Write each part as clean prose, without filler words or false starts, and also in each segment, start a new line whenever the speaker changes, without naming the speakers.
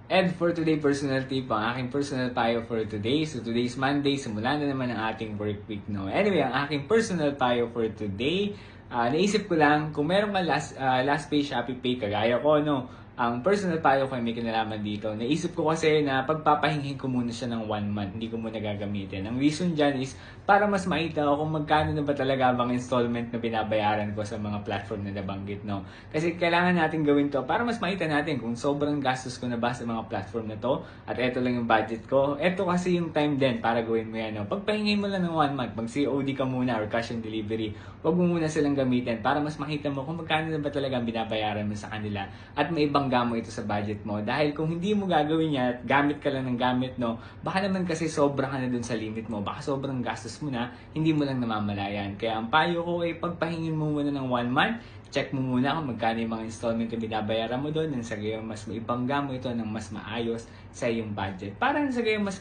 And for today, personal tip, ang aking personal payo for today. So today's Monday, simula na naman ang ating work week, no? Anyway, ang aking personal payo for today, naisip ko lang, kung meron ka last pay Shopee Pay, kagaya ko, no? Ang personal payo ko ay may kinalaman dito. Naisip ko kasi na pagpapahingin ko muna siya ng 1 month, hindi ko muna gagamitin. Ang reason dyan is para mas makita ko kung magkano na ba talaga ang installment na binabayaran ko sa mga platform na nabanggit, no? Kasi kailangan natin gawin to para mas makita natin kung sobrang gastos ko na ba sa mga platform na to at eto lang yung budget ko. Eto kasi yung time din para gawin mo yan, no? Pagpahingin mo lang ng 1 month, mag COD ka muna or cash on delivery, huwag mo muna silang gamitin para mas makita mo kung magkano na ba talaga ang binabayaran mo sa kanila at may ibang mo ito sa budget mo. Dahil kung hindi mo gagawin yan at gamit ka lang ng gamit, no, baka naman kasi sobra ka na dun sa limit mo. Baka sobrang gastos mo na, hindi mo lang namamalayan. Kaya ang payo ko ay pagpahingin mo muna ng 1 month, check mo muna kung magkano yung mga installment na binabayaran mo doon nang sa gayon mas maibangga mo ito ng mas maayos sa iyong budget. Para sa gayon mas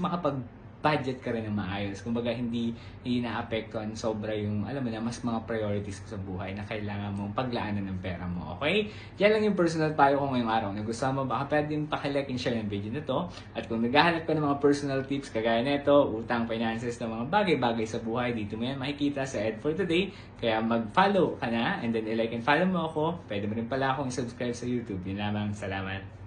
budget ka rin ng maayos. Kumbaga, hindi naapektuhan sobra yung, alam mo na, mas mga priorities ko sa buhay na kailangan mong paglaanan ng pera mo. Okay? Yan lang yung personal payo ko ngayong araw. Nagustuhan mo, baka pwede yung pakilike and share yung video na to. At kung naghahanap ka ng mga personal tips kagaya nito, utang, finances, ng mga bagay-bagay sa buhay, dito mo yan makikita sa Ed for Today. Kaya mag-follow ka na and then i-like and follow mo ako. Pwede mo rin pala akong subscribe sa YouTube. Yun lamang. Salamat.